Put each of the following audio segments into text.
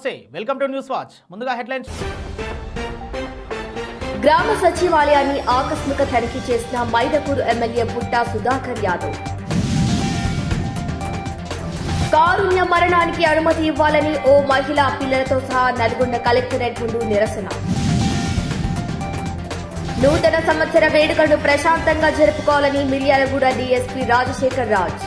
నమస్తే, welcome to news watch. ముందుగా headlines. గ్రామ సచివాలయాన్ని ఆకస్మిక తనిఖీ చేసిన మైదకూరు ఎమ్మెల్యే పుట్టా సుధాకర్ యాదవ్. కారుణ్య మరణానికి అనుమతి ఇవ్వాలని ఓ మహిళ పిల్లలతో సహా నల్గొండ కలెక్టరేట్ ముందు నిరసన. నూతన సంవత్సర వేడుకను ప్రశాంతంగా జరుపుకోవాలని మిర్యాలగూడ డీఎస్పీ రాజశేఖర్ రాజ్.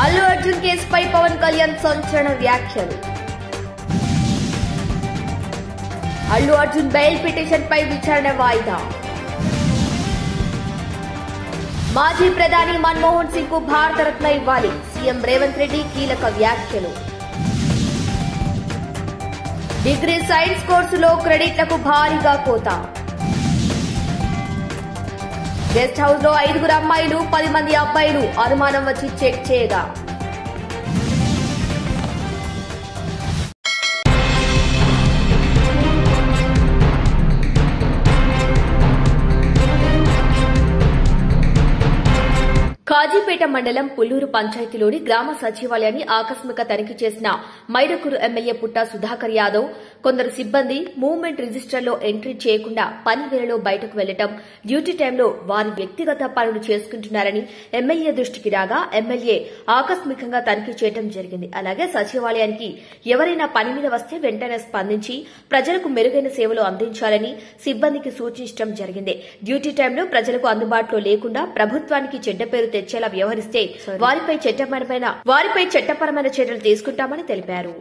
అల్లు అర్జున్ కేసుపై పవన్ కళ్యాణ్ సంచలన వ్యాఖ్యలు. అల్లు అర్జున్ బెయిల్ పిటిషన్పై విచారణ వాయిదా. మాజీ ప్రధాని మన్మోహన్ సింగ్ కు భారతరత్న ఇవ్వాలి, సీఎం రేవంత్ రెడ్డి కీలక వ్యాఖ్యలు. డిగ్రీ సైన్స్ కోర్సులో క్రెడిట్లకు భారీగా కోత. గెస్ట్ హౌస్ లో 5 అమ్మాయిలు 10 మంది అబ్బాయిలు అనుమానం వచ్చి చెక్ చేయగా. కాజీపేట మండలం పుల్లూరు పంచాయతీలోని గ్రామ సచివాలయాన్ని ఆకస్మిక తనిఖీ చేసిన మైదకూరు ఎమ్మెల్యే పుట్టా సుధాకర్ యాదవ్ కొందరు సిబ్బంది మూవ్మెంట్ రిజిస్టర్లో ఎంట్రీ చేయకుండా పని వేళలో బయటకు వెళ్లడం, డ్యూటీ టైంలో వారి వ్యక్తిగత పనులు చేసుకుంటున్నారని ఎమ్మెల్యే దృష్టికి రాగా ఎమ్మెల్యే ఆకస్మికంగా తనిఖీ చేయడం జరిగింది. అలాగే సచివాలయానికి ఎవరైనా పని మీద వస్తే వెంటనే స్పందించి ప్రజలకు మెరుగైన సేవలు అందించాలని సిబ్బందికి సూచించడం జరిగింది. డ్యూటీ టైంలో ప్రజలకు అందుబాటులో లేకుండా ప్రభుత్వానికి చెడ్డ పేరు తెచ్చేలా వ్యవహరిస్తే వారిపై చట్టపరమైన చర్యలు తీసుకుంటామని తెలిపారు.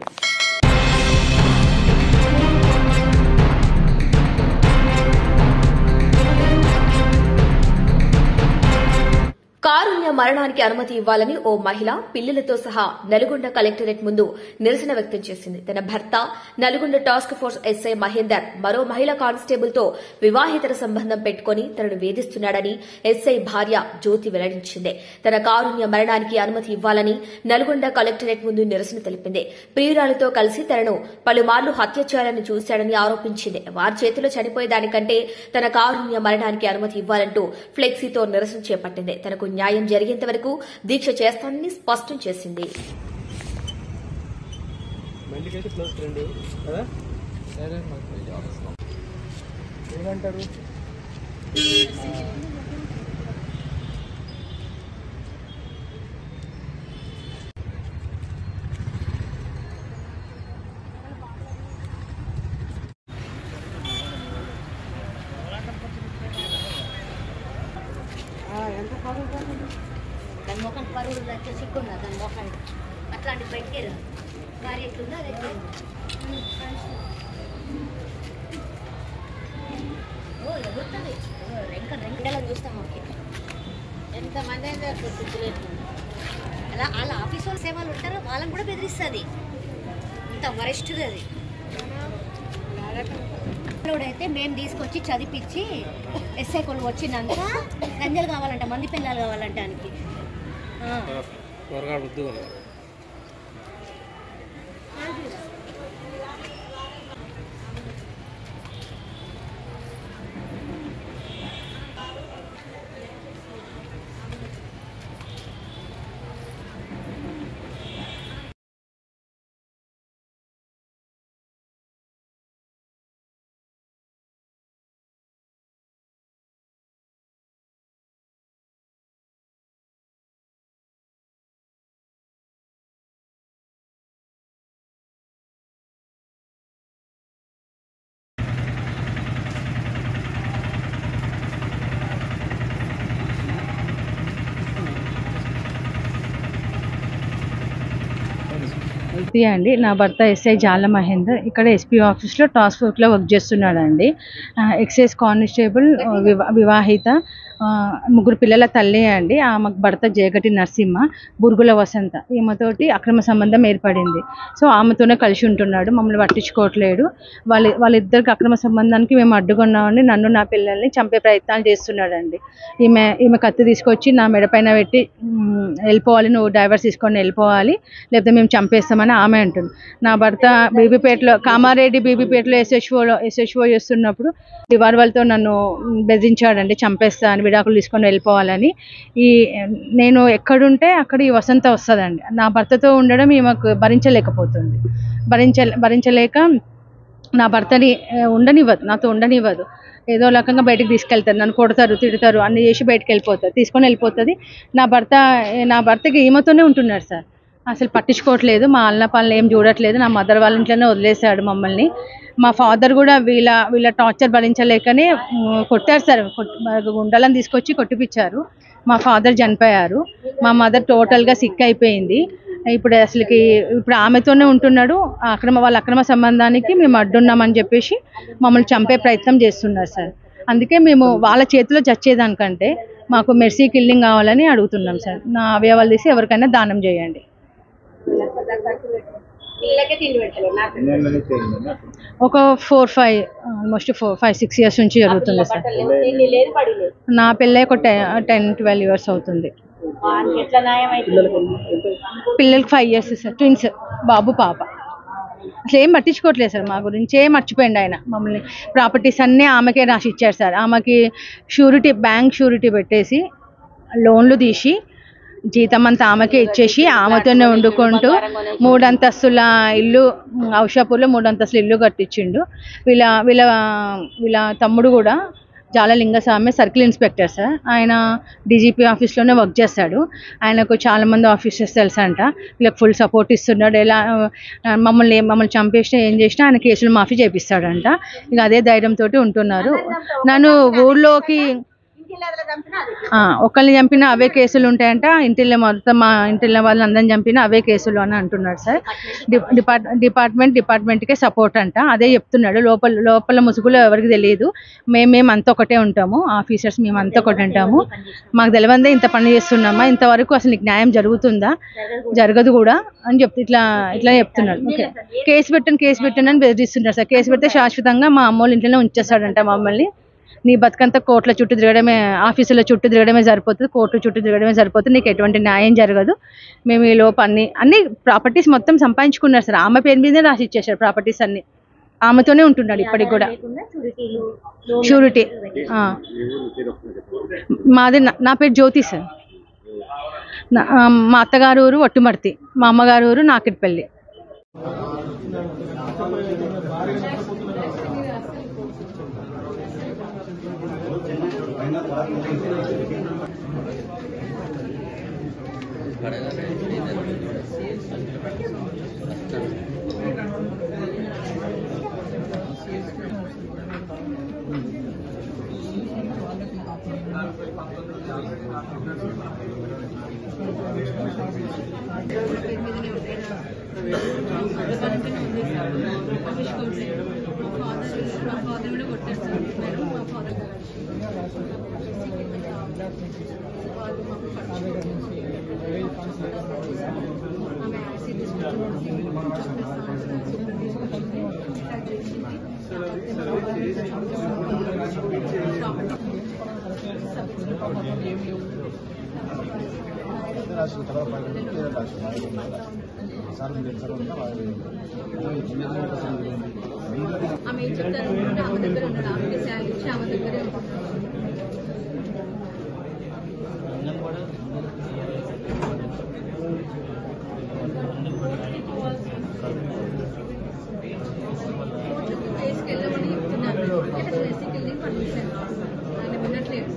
కారుణ్య మరణానికి అనుమతి ఇవ్వాలని ఓ మహిళ పిల్లలతో సహా నల్గొండ కలెక్టరేట్ ముందు నిరసన వ్యక్తం చేసింది. తన భర్త Nalgonda task force SI Mahender మరో మహిళా కానిస్టేబుల్ తో వివాహేతర సంబంధం పెట్టుకుని తనను వేధిస్తున్నాడని ఎస్ఐ భార్య జ్యోతి వెల్లడించింది. తన కారుణ్య మరణానికి అనుమతి ఇవ్వాలని నల్గొండ కలెక్టరేట్ ముందు నిరసన తెలిపింది. ప్రియురాలతో కలిసి తనను పలుమార్లు హత్య చేయాలని చూశాడని ఆరోపించింది. వారి చేతిలో చనిపోయేదానికంటే తన కారుణ్య మరణానికి అనుమతి ఇవ్వాలంటూ ఫ్లెక్సీతో నిరసన చేపట్టింది. తనకు న్యాయం జరిగేంత వరకు దీక్ష చేస్తానని స్పష్టం చేసింది. దాని మొఖం పరువులు వచ్చే సిక్కున్నా దాని మొఖం అట్లాంటి పెట్టారు భార్య ఎట్లుందో అది ఎగురుతుంది. రెండలా చూస్తాం ఓకే ఎంతమంది అయితే గుర్తులేదు. అలా వాళ్ళ ఆఫీస్ వాళ్ళు సేవలు ఉంటారో వాళ్ళని కూడా బెదిరిస్తుంది. ఇంత వరెస్ట్ది అది. అయితే మేము తీసుకొచ్చి చదివించి ఎస్ఐ కొలు వచ్చినాక గంజలు కావాలంట, మంది పిల్లలు కావాలంట ఆయనకి. అండి, నా భర్త ఎస్ఐ జాల మహేందర్ ఇక్కడ ఎస్పీ ఆఫీస్లో టాస్క్ ఫోర్స్లో వర్క్ చేస్తున్నాడండి. ఎక్సైజ్ కానిస్టేబుల్, వివాహిత, 3 పిల్లల తల్లి అండి. ఆమెకు భర్త జయగటి నరసింహ, బురుగుల వసంత. ఈమెతోటి అక్రమ సంబంధం ఏర్పడింది. సో ఆమెతోనే కలిసి ఉంటున్నాడు, మమ్మల్ని పట్టించుకోవట్లేడు. వాళ్ళిద్దరికి అక్రమ సంబంధానికి మేము అడ్డుకున్నామని నన్ను నా పిల్లల్ని చంపే ప్రయత్నాలు చేస్తున్నాడండి. ఈమె కత్తి తీసుకొచ్చి నా మెడపైన పెట్టి వెళ్ళిపోవాలి, నువ్వు డైవర్స్ తీసుకొని వెళ్ళిపోవాలి లేకపోతే మేము చంపేస్తామని ఆమె అంటుంది. నా భర్త బీబీపేటలో, కామారెడ్డి బీబీపేటలో ఎస్హెచ్ఓ చేస్తున్నప్పుడు రివాల్వర్తో నన్ను బెదిరించాడండి, చంపేస్తా అని విడాకులు తీసుకొని వెళ్ళిపోవాలని. నేను ఎక్కడుంటే అక్కడ ఈ వసంత వస్తుందండి. నా భర్తతో ఉండడం ఈమెకు భరించలేకపోతుంది. భరించలేక నా భర్తని ఉండనివ్వదు, నాతో ఉండనివ్వదు. ఏదో రకంగా బయటకు తీసుకెళ్తారు, నన్ను కొడతారు, తిడతారు, అన్ని చేసి బయటకు వెళ్ళిపోతారు, తీసుకొని వెళ్ళిపోతుంది. నా భర్తకి ఈమెతోనే ఉంటున్నారు సార్. అసలు పట్టించుకోవట్లేదు, మా అన్న పనులు ఏం చూడట్లేదు. నా మదర్ వాళ్ళ ఇంట్లోనే వదిలేశాడు మమ్మల్ని. మా ఫాదర్ కూడా వీళ్ళ టార్చర్ భరించలేకనే కొట్టారు సార్. గుండాలను తీసుకొచ్చి కొట్టిపించారు. మా ఫాదర్ చనిపోయారు. మా మదర్ టోటల్గా సిక్ అయిపోయింది. ఇప్పుడు ఆమెతోనే ఉంటున్నాడు. వాళ్ళ అక్రమ సంబంధానికి మేము అడ్డున్నామని చెప్పేసి మమ్మల్ని చంపే ప్రయత్నం చేస్తున్నారు సార్. అందుకే మేము వాళ్ళ చేతిలో చచ్చేదానికంటే మాకు మెర్సీ కిల్లింగ్ కావాలని అడుగుతున్నాం సార్. నా అవయవాలు తీసి ఎవరికైనా దానం చేయండి. ఒక 4-5 6 years నుంచి జరుగుతుంది సార్. నా పెళ్ళి ఒక 10-12 years అవుతుంది. పిల్లలకి 5 years సార్, ట్విన్స్, బాబు పాప. అసలు ఏం పట్టించుకోవట్లేదు సార్, మా గురించి ఏం మర్చిపోయింది ఆయన. మమ్మల్ని ప్రాపర్టీస్ అన్నీ ఆమెకే రాసి ఇచ్చారు సార్. ఆమెకి బ్యాంక్ షూరిటీ పెట్టేసి లోన్లు తీసి జీతం అంతా ఆమెకే ఇచ్చేసి ఆమెతోనే వండుకుంటూ 3 అంతస్తుల ఇల్లు, ఔషాపూర్లో 3 అంతస్తుల ఇల్లు కట్టించిండు. వీళ్ళ తమ్ముడు కూడా జాలలింగస్వామి సర్కిల్ ఇన్స్పెక్టర్ సార్. ఆయన డీజీపీ ఆఫీస్లోనే వర్క్ చేస్తాడు. ఆయనకు చాలామంది ఆఫీసర్స్ తెలుసంట. వీళ్ళకి ఫుల్ సపోర్ట్ ఇస్తున్నాడు. మమ్మల్ని చంపేసినా ఏం చేసినా ఆయన కేసులు మాఫీ చేపిస్తాడంట. ఇక అదే ధైర్యంతో ఉంటున్నారు. నన్ను ఊళ్ళోకి ఒకరిని చంపినా అవే కేసులు ఉంటాయంట. మా ఇంటిలో వాళ్ళని అందరిని చంపినా అవే కేసులు అని అంటున్నాడు సార్. డిపార్ట్మెంట్కే సపోర్ట్ అంట. అదే చెప్తున్నాడు. లోపల ముసుగులో ఎవరికి తెలియదు. మేము అంతా ఒకటే ఉంటాము, ఆఫీసర్స్ మేము అంతా ఒకటి ఉంటాము. మాకు తెలియదే ఇంత పని చేస్తున్నామా, ఇంతవరకు అసలు నీకు న్యాయం జరుగుతుందా, జరగదు కూడా అని ఇట్లా చెప్తున్నాడు. ఓకే, కేసు పెట్టండి అని బెదిరిస్తున్నారు సార్. కేసు పెడితే శాశ్వతంగా మా అమ్మోళ్ళ ఇంట్లోనే ఉంచేస్తాడంట మమ్మల్ని. నీ బతుకంతా కోర్టుల చుట్టూ తిరగడమే, ఆఫీసుల చుట్టూ తిరగడమే సరిపోతుంది, కోర్టు చుట్టూ తిరగడమే సరిపోతుంది, నీకు ఎటువంటి న్యాయం జరగదు. మేము ఈ లోపు అన్ని ప్రాపర్టీస్ మొత్తం సంపాదించుకున్నారు సార్. ఆమె పేరు మీదే రాసి ఇచ్చేసారు ప్రాపర్టీస్ అన్ని. ఆమెతోనే ఉంటున్నాడు ఇప్పటికి కూడా. షూరిటీ మాది. నా పేరు జ్యోతి సార్. మా అత్తగారు ఊరు ఒట్టుమర్తి, మా అమ్మగారు ఊరు నాకిట్పల్లి. ఆమె ఏం చెప్తారు, ఆమె దగ్గర ఉన్నాడు, ఆమెకి శాలరీ ఇచ్చి ఆమె దగ్గరే తీసుకెళ్ళమని చెప్తున్నారు. తీసుకెళ్ళి పర్మిషన్ ఆయన వినట్లేదు.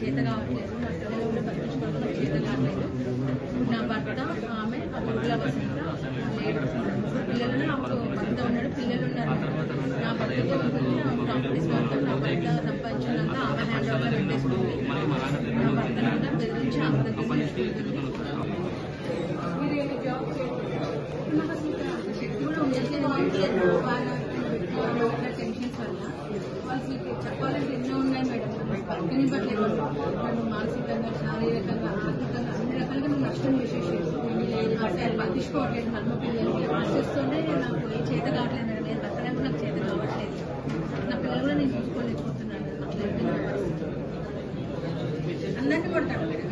చేత కావట్లేదు, చేత కావట్లేదు. నా భర్త, ఆమె ఊళ్ళో వసంత లేడు. పిల్లలు నాకు భర్త ఉన్నాడు, పిల్లలు ఉన్నారు. నా భర్తతో ఉంటుంది. ప్రాపర్టీస్ మొత్తం నా భర్త సంపాదించినంత ఆమె హ్యాండ్ ఓవర్ పెట్టేసుకుంది. నా భర్తను కూడా బెదిరించి ఆమె దగ్గర తీసుకుంటుంది. శక్తి కూడా ఉండేది టెన్షన్స్ వల్ల. వాళ్ళకి చెప్పాలంటే ఎన్నో ఉన్నాయి మేడం. పక్కనివ్వట్లేదు. నన్ను మానసికంగా, శారీరకంగా, ఆర్థికంగా అన్ని రకాలుగా నన్ను నష్టం చేసేసాడు. వాళ్ళు పట్టించుకోవట్లేదు. హనుమ పిల్లలకి ఆశిస్తూనే నాకు ఏ చేత కావట్లేదు మేడం, నేను బతకడానికి నాకు చేత కావట్లేదు. నా పిల్లలు కూడా నేను చూసుకోలేకపోతున్నాను. అందరినీ కొట్టాను మేడం.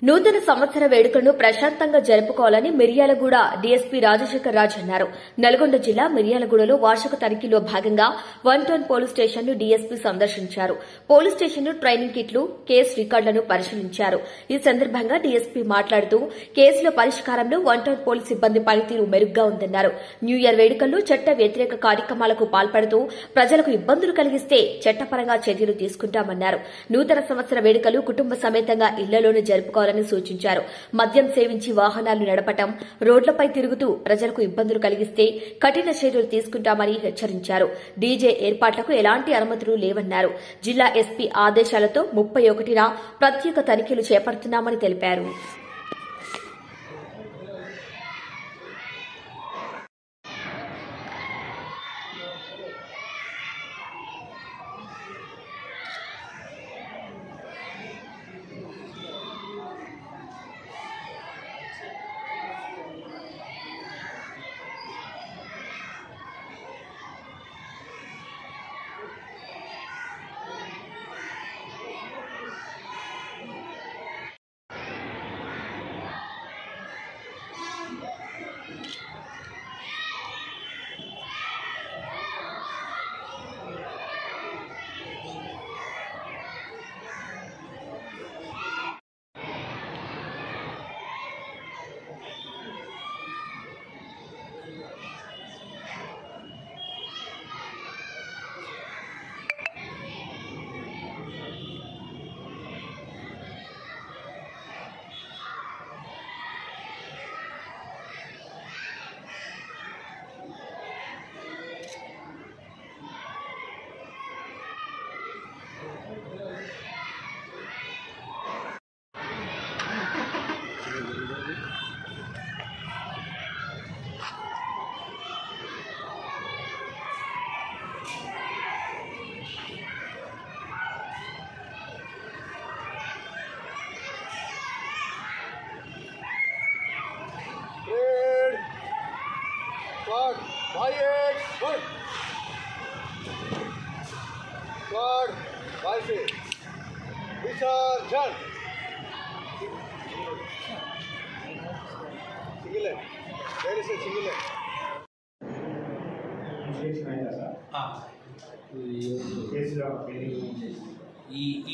నూతన సంవత్సర వేడుకలను ప్రశాంతంగా జరుపుకోవాలని మిర్యాలగూడ డీఎస్పీ రాజశేఖర్ రాజ్ అన్నారు. నల్గొండ జిల్లా మిర్యాలగూడలో వార్షిక తనిఖీలో భాగంగా 1 పోలీస్ స్టేషన్ ను డీఎస్పీ సందర్శించారు. పోలీస్ స్టేషన్ ట్రైనింగ్ కిట్లు, కేసు రికార్డులను పరిశీలించారు. ఈ సందర్భంగా డీఎస్పీ మాట్లాడుతూ కేసుల పరిష్కారంలో 1 పోలీస్ సిబ్బంది పనితీరు మెరుగ్గా ఉందన్నారు. న్యూ ఇయర్ వేడుకల్లో చట్ట వ్యతిరేక కార్యక్రమాలకు పాల్పడుతూ ప్రజలకు ఇబ్బందులు కలిగిస్తే చట్టపరంగా చర్యలు తీసుకుంటామన్నారు. నూతన సంవత్సర వేడుకలు కుటుంబ సమేతంగా ఇళ్లలోనే జరుపుకోవాలని సూచించారు. మద్యం సేవించి వాహనాలు నడపటం, రోడ్లపై తిరుగుతూ ప్రజలకు ఇబ్బందులు కలిగిస్తే కఠిన చర్యలు తీసుకుంటామని హెచ్చరించారు. డీజే ఏర్పాట్లకు ఎలాంటి అనుమతులు లేవన్నారు. జిల్లా ఎస్పీ ఆదేశాలతో 31న ప్రత్యేక తనిఖీలు చేపడుతున్నామని తెలిపారు.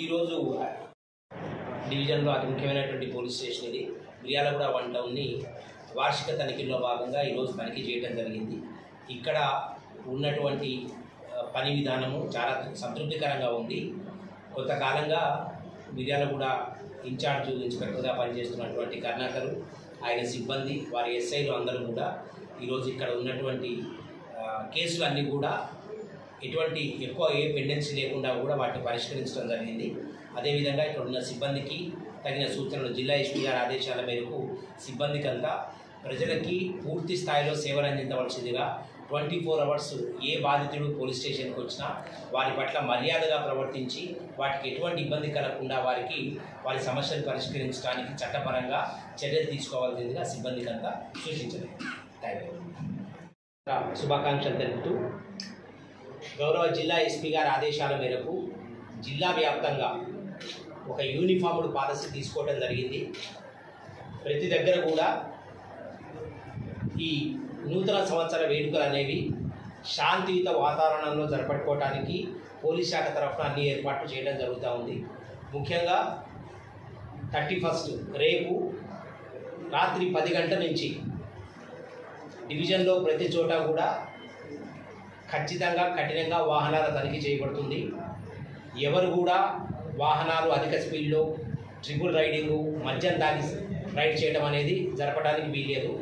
ఈరోజు డివిజన్లో అతి ముఖ్యమైనటువంటి పోలీస్ స్టేషన్ ఇది. మిర్యాలగూడ 1 టౌన్ని వార్షిక తనిఖీల్లో భాగంగా ఈరోజు తనిఖీ చేయడం జరిగింది. ఇక్కడ ఉన్నటువంటి పని విధానము చాలా సంతృప్తికరంగా ఉంది. కొంతకాలంగా మిర్యాలగూడ ఇన్ఛార్జ్ ఇన్స్పెక్టర్గా పనిచేస్తున్నటువంటి కర్ణాకరు, ఆయన సిబ్బంది, వారి ఎస్ఐలు అందరూ కూడా ఈరోజు ఇక్కడ ఉన్నటువంటి కేసులన్నీ కూడా ఎటువంటి ఎక్కువ ఏ పెండెన్సీ లేకుండా కూడా వాటిని పరిష్కరించడం జరిగింది. అదేవిధంగా ఇక్కడ ఉన్న సిబ్బందికి తగిన సూచనలు జిల్లా ఎస్పీ గారి ఆదేశాల మేరకు సిబ్బందికంతా ప్రజలకి పూర్తి స్థాయిలో సేవలు అందించవలసిందిగా 24 hours ఏ బాధితుడు పోలీస్ స్టేషన్కి వచ్చినా వారి పట్ల మర్యాదగా ప్రవర్తించి వాటికి ఎటువంటి ఇబ్బంది కలగకుండా వారి సమస్యలు పరిష్కరించడానికి చట్టపరంగా చర్యలు తీసుకోవాల్సిందిగా సిబ్బందికంతా సూచించలేదు. శుభాకాంక్షలు తెలుపుతూ గౌరవ జిల్లా ఎస్పీ గారి ఆదేశాల మేరకు జిల్లా వ్యాప్తంగా ఒక యూనిఫామ్డ్ పాలసీ తీసుకోవడం జరిగింది. ప్రతి దగ్గర కూడా ఈ నూతన సంవత్సర వేడుకలు అనేవి శాంతియుత వాతావరణంలో జరపట్టుకోవడానికి పోలీస్ శాఖ తరఫున అన్ని ఏర్పాట్లు చేయడం జరుగుతూ ఉంది. ముఖ్యంగా 31st రేపు రాత్రి 10 గంటల నుంచి డివిజన్లో ప్రతి చోట కూడా ఖచ్చితంగా కఠినంగా వాహనాల తనిఖీ చేయబడుతుంది. ఎవరు కూడా వాహనాలు అధిక స్పీడ్లో ట్రిపుల్ రైడింగు, మద్యం తాగి రైడ్ చేయడం అనేది జరపడానికి వీల్లేదు.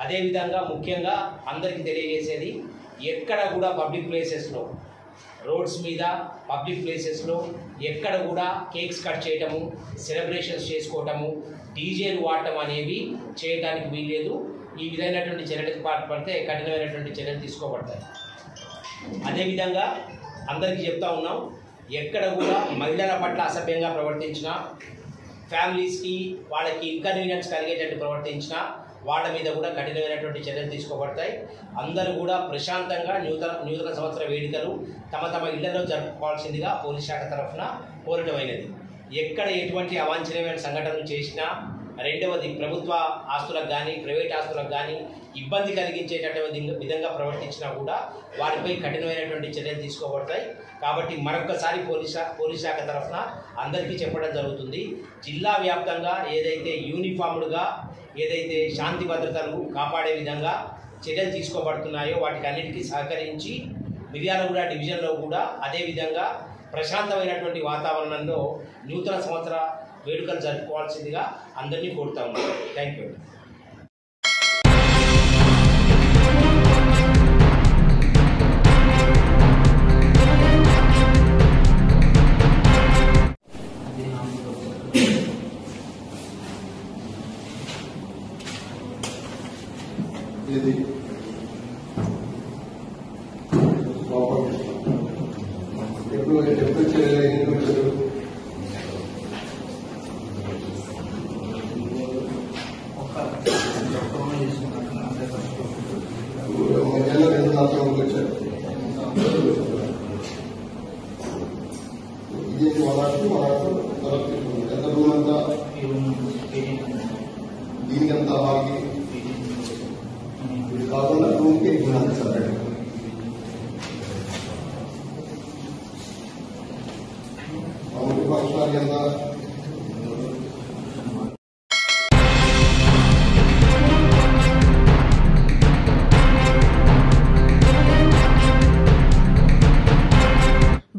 అదేవిధంగా ముఖ్యంగా అందరికీ తెలియజేసేది, ఎక్కడ కూడా పబ్లిక్ ప్లేసెస్లో, రోడ్స్ మీద, పబ్లిక్ ప్లేసెస్లో ఎక్కడ కూడా కేక్స్ కట్ చేయటము, సెలబ్రేషన్స్ చేసుకోవటము, డీజేలు వాడటం అనేవి చేయడానికి వీల్లేదు. ఈ విధమైనటువంటి చర్యలకు పాల్పడితే కఠినమైనటువంటి చర్యలు తీసుకోబడతాయి. అదేవిధంగా అందరికీ చెప్తా ఉన్నాం, ఎక్కడ కూడా మహిళల పట్ల అసభ్యంగా ప్రవర్తించినా, ఫ్యామిలీస్కి వాళ్ళకి ఇన్కన్వీనియన్స్ కలిగేటట్టు ప్రవర్తించినా వాళ్ళ మీద కూడా కఠినమైనటువంటి చర్యలు తీసుకోబడతాయి. అందరూ కూడా ప్రశాంతంగా నూతన సంవత్సర వేడుకలు తమ తమ ఇళ్లలో జరుపుకోవాల్సిందిగా పోలీస్ శాఖ తరఫున కోరటమైనది. ఎక్కడ ఎటువంటి అవాంఛనీయమైన సంఘటనలు చేసినా, రెండవది ప్రభుత్వ ఆస్తులకు కానీ ప్రైవేట్ ఆస్తులకు కానీ ఇబ్బంది కలిగించేటటువంటి విధంగా ప్రవర్తించినా కూడా వారిపై కఠినమైనటువంటి చర్యలు తీసుకోబడతాయి. కాబట్టి మరొకసారి పోలీస్ శాఖ తరఫున అందరికీ చెప్పడం జరుగుతుంది, జిల్లా వ్యాప్తంగా ఏదైతే యూనిఫామ్డ్గా ఏదైతే శాంతి భద్రతలు కాపాడే విధంగా చర్యలు తీసుకోబడుతున్నాయో వాటికి అన్నిటికీ సహకరించి మిర్యాలగూడ డివిజన్లో కూడా అదేవిధంగా ప్రశాంతమైనటువంటి వాతావరణంలో నూతన సంవత్సర వేడుకలు జరుపుకోవాల్సిందిగా అందరినీ కోరుతా ఉన్నాను. Thank you. దీనికంతా బాగా ఇది కాకుండా రూమ్కి సపరేట్ ఫంక్షనాలు ఎంత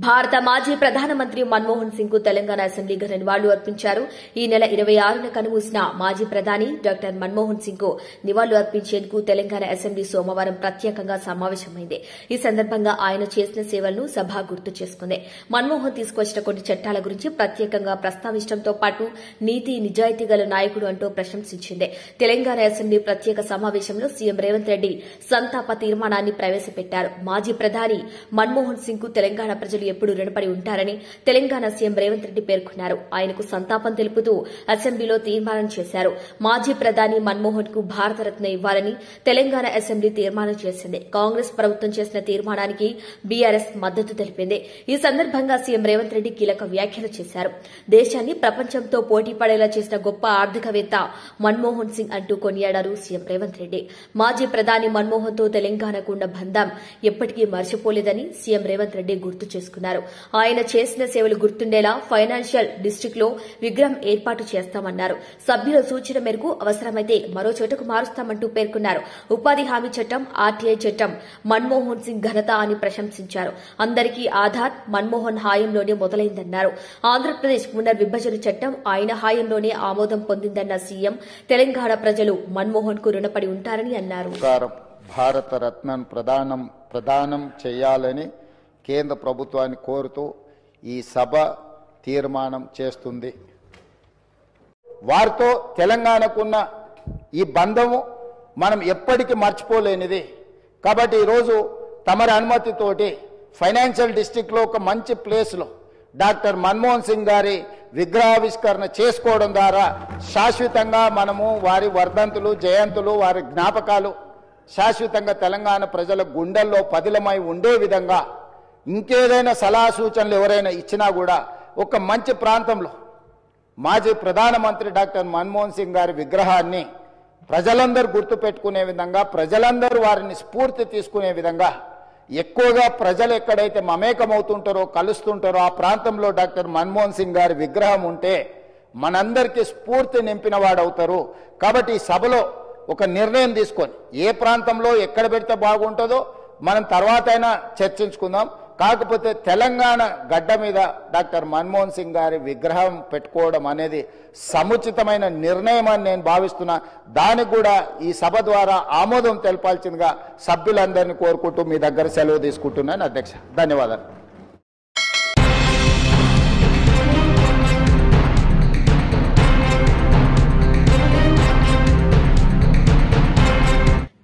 భారత మాజీ ప్రధానమంత్రి మన్మోహన్ సింగ్ కు తెలంగాణ అసెంబ్లీ ఘన నివాళులు అర్పించారు. ఈ నెల 26న కన్నుమూసిన మాజీ ప్రధాని డాక్టర్ మన్మోహన్ సింగ్ కు నివాళులు అర్పించేందుకు తెలంగాణ అసెంబ్లీ సోమవారం ప్రత్యేకంగా సమావేశమైంది. ఈ సందర్భంగా ఆయన చేసిన సేవలను సభ గుర్తు చేసుకుంది. మన్మోహన్ తీసుకొచ్చిన కొన్ని చట్టాల గురించి ప్రత్యేకంగా ప్రస్తావించడంతో పాటు నీతి నిజాయితీ గల నాయకుడు అంటూ ప్రశంసించింది. తెలంగాణ అసెంబ్లీ ప్రత్యేక సమావేశంలో సీఎం రేవంత్ రెడ్డి సంతాప తీర్మానాన్ని ప్రవేశపెట్టారు. మాజీ ప్రధాని మన్మోహన్ సింగ్ కు తెలంగాణ ప్రజలు ఎప్పుడు రుణపడి ఉంటారని తెలంగాణ సీఎం రేవంత్ రెడ్డి పేర్కొన్నారు. ఆయనకు సంతాపం తెలుపుతూ అసెంబ్లీలో తీర్మానం చేశారు. మాజీ ప్రధాని మన్మోహన్ కు భారతరత్న ఇవ్వాలని తెలంగాణ అసెంబ్లీ తీర్మానం చేసింది. కాంగ్రెస్ ప్రభుత్వం చేసిన తీర్మానానికి బీఆర్ఎస్ మద్దతు తెలిపింది. ఈ సందర్భంగా సీఎం రేవంత్ రెడ్డి కీలక వ్యాఖ్యలు చేశారు. దేశాన్ని ప్రపంచంతో పోటీ పడేలా చేసిన గొప్ప ఆర్థికవేత్త మన్మోహన్ సింగ్ అంటూ కొనియాడారు సీఎం రేవంత్ రెడ్డి. మాజీ ప్రధాని మన్మోహన్ తో తెలంగాణకు ఉన్న బంధం ఎప్పటికీ మర్చిపోలేదని సీఎం రేవంత్ రెడ్డి గుర్తు చేసుకున్నారు. ఆయన చేసిన సేవలు గుర్తుండేలా ఫైనాన్షియల్ డిస్టిక్ లో విగ్రహం ఏర్పాటు చేస్తామన్నారు. సభ్యుల సూచన మేరకు అవసరమైతే మరో చోటకు మారుస్తామంటూ పేర్కొన్నారు. ఉపాధి హామీ చట్టం, ఆర్టీఐ చట్టం మన్మోహన్ సింగ్ ఘనత అని ప్రశంసించారు. అందరికీ ఆధార్ మన్మోహన్ హాయంలోనే మొదలైందన్నారు. ఆంధ్రప్రదేశ్ పునర్విభజన చట్టం ఆయన హాయంలోనే ఆమోదం పొందిందన్న సీఎం తెలంగాణ ప్రజలు మన్మోహన్ కు రుణపడి ఉంటారని అన్నారు. భారత రత్నం ప్రదానం చేయాలని కేంద్ర ప్రభుత్వాన్ని కోరుతూ ఈ సభ తీర్మానం చేస్తుంది. వారితో తెలంగాణకున్న ఈ బంధము మనం ఎప్పటికీ మర్చిపోలేనిది. కాబట్టి ఈరోజు తమరి అనుమతితోటి ఫైనాన్షియల్ డిస్ట్రిక్ట్లో ఒక మంచి ప్లేస్లో డాక్టర్ మన్మోహన్ సింగ్ గారి విగ్రహావిష్కరణ చేసుకోవడం ద్వారా శాశ్వతంగా మనము వారి వర్ధంతులు, జయంతులు, వారి జ్ఞాపకాలు శాశ్వతంగా తెలంగాణ ప్రజల గుండెల్లో పదిలమై ఉండే విధంగా ఇంకేదైనా సలహా సూచనలు ఎవరైనా ఇచ్చినా కూడా ఒక మంచి ప్రాంతంలో మాజీ ప్రధానమంత్రి డాక్టర్ మన్మోహన్ సింగ్ గారి విగ్రహాన్ని ప్రజలందరూ గుర్తుపెట్టుకునే విధంగా, ప్రజలందరూ వారిని స్ఫూర్తి తీసుకునే విధంగా ఎక్కువగా ప్రజలు ఎక్కడైతే మమేకమవుతుంటారో, కలుస్తుంటారో ఆ ప్రాంతంలో డాక్టర్ మన్మోహన్ సింగ్ గారి విగ్రహం ఉంటే మనందరికీ స్ఫూర్తి నింపిన వాడవుతారు. కాబట్టి ఈ సభలో ఒక నిర్ణయం తీసుకొని ఏ ప్రాంతంలో ఎక్కడ పెడితే బాగుంటుందో మనం తర్వాత అయినా చర్చించుకుందాం. కాకపోతే తెలంగాణ గడ్డ మీద డాక్టర్ మన్మోహన్ సింగ్ గారి విగ్రహం పెట్టుకోవడం అనేది సముచితమైన నిర్ణయం అని నేను భావిస్తున్నా. దానికి కూడా ఈ సభ ద్వారా ఆమోదం తెలపాల్సిందిగా సభ్యులందరినీ కోరుకుంటూ మీ దగ్గర సెలవు తీసుకుంటున్నాను అధ్యక్ష. ధన్యవాదాలు.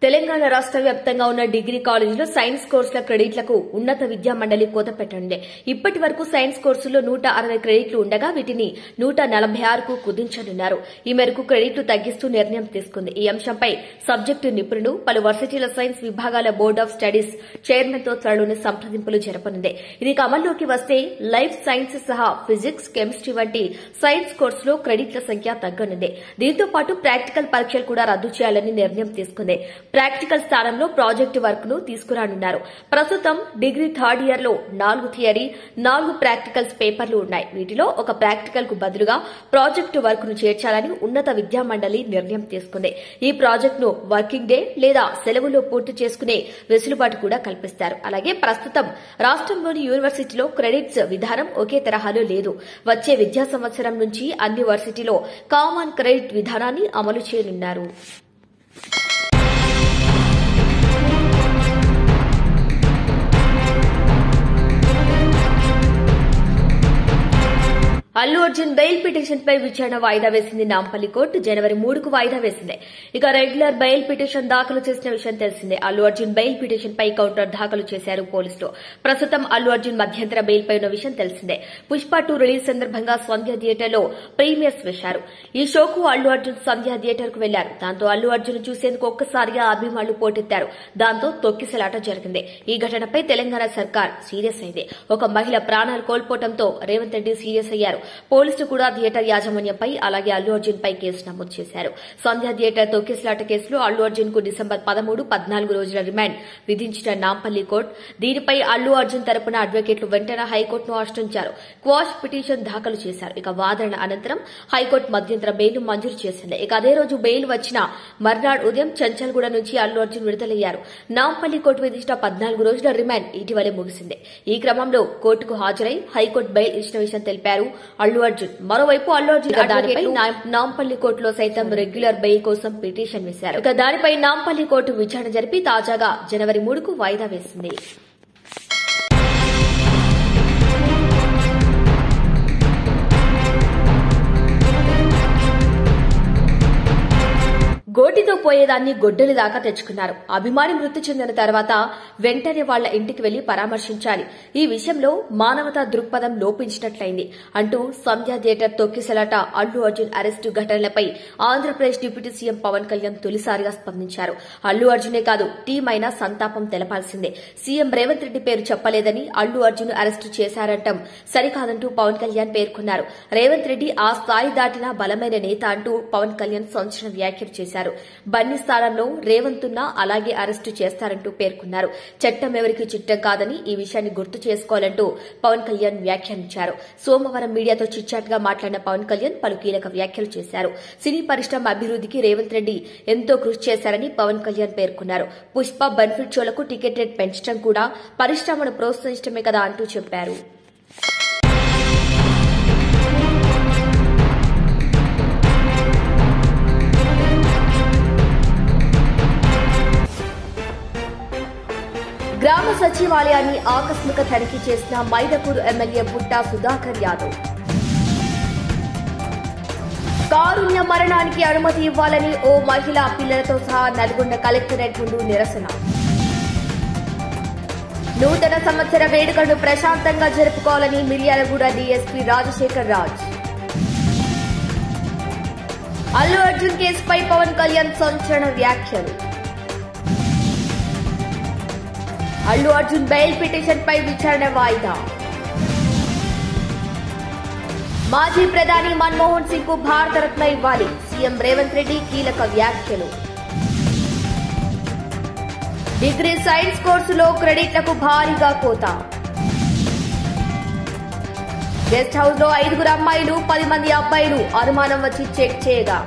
తెలంగాణ రాష్ట్ర వ్యాప్తంగా ఉన్న డిగ్రీ కాలేజీలో సైన్స్ కోర్సుల క్రెడిట్లకు ఉన్నత విద్యా మండలి కోత పెట్టనుంది. ఇప్పటి వరకు సైన్స్ కోర్సుల్లో 160 క్రెడిట్లు ఉండగా వీటిని 146కు కుదించనున్నారు. ఈ మేరకు క్రెడిట్లు తగ్గిస్తూ నిర్ణయం తీసుకుంది. ఈ అంశంపై సబ్జెక్టు నిపుణులు, పలు వర్సిటీల సైన్స్ విభాగాల బోర్డ్ ఆఫ్ స్టడీస్ చైర్మన్ తో త్వరలోనే సంప్రదింపులు జరపనుంది. ఇది అమల్లోకి వస్తే లైఫ్ సైన్సెస్ సహా ఫిజిక్స్, కెమిస్ట్రీ వంటి సైన్స్ కోర్సులో క్రెడిట్ల సంఖ్య తగ్గనుంది. దీంతో పాటు ప్రాక్టికల్ పరీక్షలు కూడా రద్దు చేయాలని నిర్ణయం తీసుకుంది. ప్రాక్టికల్ స్థానంలో ప్రాజెక్టు వర్క్ ను తీసుకురానున్నారు. ప్రస్తుతం డిగ్రీ థర్డ్ ఇయర్ లో 4 థియరీ, 4 ప్రాక్టికల్స్ పేపర్లు ఉన్నాయి. వీటిలో ఒక ప్రాక్టికల్ కు బదులుగా ప్రాజెక్టు వర్క్ ను చేర్చాలని ఉన్నత విద్యా మండలి నిర్ణయం తీసుకుంది. ఈ ప్రాజెక్టును వర్కింగ్ డే లేదా సెలవులో పూర్తి చేసుకునే వెసులుబాటు కూడా కల్పిస్తారు. అలాగే ప్రస్తుతం రాష్ట్రంలోని యూనివర్సిటీలో క్రెడిట్స్ విధానం ఒకే తరహాలో లేదు. వచ్చే విద్యా సంవత్సరం నుంచి అన్ని వర్సిటీలో కామన్ క్రెడిట్ విధానాన్ని అమలు చేయనున్నారు. అల్లు అర్జున్ బెయిల్ పిటిషన్ పై విచారణ వాయిదా వేసింది నాంపల్లి కోర్టు. జనవరి 3కు వాయిదా వేసింది. ఇక రెగ్యులర్ బెయిల్ పిటిషన్ దాఖలు చేసిన విషయం తెలిసిందే. అల్లు అర్జున్ బెయిల్ పిటిషన్ పై కౌంటర్ దాఖలు చేశారు పోలీసులు. ప్రస్తుతం అల్లు అర్జున్ మధ్యంతర బెయిల్ పై ఉన్న విషయం తెలిసిందే. పుష్ప 2 రిలీజ్ సందర్భంగా సంధ్య థియేటర్లో ప్రీమియర్స్ వేశారు. ఈ షోకు అల్లు అర్జున్ సంధ్య థియేటర్ కు వెళ్లారు. దాంతో అల్లు అర్జున్ చూసేందుకు ఒక్కసారిగా అభిమానులు పోటెత్తారు. దాంతో తొక్కిసలాట జరిగింది. ఈ ఘటనపై తెలంగాణ సర్కార్ సీరియస్ అయింది. ఒక మహిళ ప్రాణాలు కోల్పోవడంతో రేవంత్ రెడ్డి సీరియస్ అయ్యారు. పోలీసులు కూడా థియేటర్ యాజమాన్యంపై అలాగే అల్లు అర్జున్ పై కేసు నమోదు చేశారు. సంధ్య థియేటర్ తొక్కిసలాట కేసులో అల్లు అర్జున్ కు డిసెంబర్ 13, 14 రోజుల రిమాండ్ విధించిన నాంపల్లి కోర్టు దీనిపై అల్లు అర్జున్ తరపున అడ్వకేట్లు వెంటనే హైకోర్టును ఆశ్రయించారు. క్వాష్ పిటిషన్ దాఖలు చేశారు. ఇక వాదన అనంతరం హైకోర్టు మధ్యంతర బెయిల్ మంజూరు చేసింది. ఇక అదే రోజు బెయిల్ వచ్చిన మర్నాడు ఉదయం చంచల్గూడ నుంచి అల్లు అర్జున్ విడుదలయ్యారు. నాంపల్లి కోర్టు విధించిన 14 రోజుల రిమాండ్ ఇటీవలే ముగిసింది. ఈ క్రమంలో కోర్టుకు హాజరై హైకోర్టు బెయిల్ ఇచ్చిన విషయం తెలిపారు అల్లు అర్జున్. మరోవైపు అల్లు అర్జున్ దానిపై నాంపల్లి కోర్టులో సైతం రెగ్యులర్ బెయిల్ కోసం పిటిషన్ వేశారు. ఇక దానిపై నాంపల్లి కోర్టు విచారణ జరిపి తాజాగా జనవరి 3కు వాయిదా వేసింది. గోటితో పోయేదాన్ని గొడ్డలి దాకా తెచ్చుకున్నారు. అభిమాని మృతి చెందిన తర్వాత వెంటనే వాళ్ల ఇంటికి వెళ్లి పరామర్శించాలి. ఈ విషయంలో మానవతా దృక్పథం లోపించినట్లయింది అంటూ సంధ్య థియేటర్ తొక్కిసలాట, అల్లు అర్జున్ అరెస్టు ఘటనలపై ఆంధ్రప్రదేశ్ డిప్యూటీ సీఎం పవన్ కళ్యాణ్ తొలిసారిగా స్పందించారు. అల్లు అర్జునే కాదు టీం అయినా సంతాపం తెలపాల్సిందే. సీఎం రేవంత్ రెడ్డి పేరు చెప్పలేదని అల్లు అర్జున్ అరెస్టు చేశారంటం సరికాదంటూ పవన్ కళ్యాణ్ పేర్కొన్నారు. రేవంత్ రెడ్డి ఆ స్థాయి దాటిన బలమైన నేత అంటూ పవన్ కళ్యాణ్ సంచలన వ్యాఖ్యలు చేశారు. బన్నీ స్థానంలో రేవంత్ ఉన్నా అలాగే అరెస్టు చేస్తారంటూ పేర్కొన్నారు. చట్టం ఎవరికి చిట్టం కాదని ఈ విషయాన్ని గుర్తు చేసుకోవాలంటూ పవన్ కళ్యాణ్ వ్యాఖ్యానించారు. సోమవారం మీడియాతో చిట్చాట్ గా మాట్లాడిన పవన్ కళ్యాణ్ పలు కీలక వ్యాఖ్యలు చేశారు. సినీ పరిశ్రమ అభివృద్ధికి రేవంత్ రెడ్డి ఎంతో కృషి చేశారని పవన్ కళ్యాణ్ పేర్కొన్నారు. పుష్ప బెనిఫిట్ షోలకు టికెట్ రేట్ పెంచడం కూడా పరిశ్రమను ప్రోత్సహించడమే కదా అంటూ చెప్పారు. గ్రామ సచివాలయాన్ని ఆకస్మిక తనిఖీ చేసిన మైదకూరు ఎమ్మెల్యే పుట్టా సుధాకర్ యాదవ్. కారుణ్య మరణానికి అనుమతి ఇవ్వాలని ఓ మహిళా పిల్లలతో సహా నల్గొండ కలెక్టరేట్ ముందు నిరసన. నూతన సంవత్సర వేడుకలను ప్రశాంతంగా జరుపుకోవాలని మిర్యాలగూడ డీఎస్పీ రాజశేఖర్ రాజ్. అల్లు అర్జున్ కేసుపై పవన్ కళ్యాణ్ సంచలన వ్యాఖ్యలు. అల్లు అర్జున్ బెయిల్ పిటిషన్ పై విచారణ వాయిదా. మాజీ ప్రధాని మన్మోహన్ సింగ్ కు భారతరత్న ఇవ్వాలి, సీఎం రేవంత్ రెడ్డి కీలక వ్యాఖ్యలు. డిగ్రీ సైన్స్ కోర్సులో క్రెడిట్లకు భారీగా కోత. గెస్ట్ హౌస్ లో 5 అమ్మాయిలు 10 మంది అబ్బాయిలు అనుమానం వచ్చి చెక్ చేయగా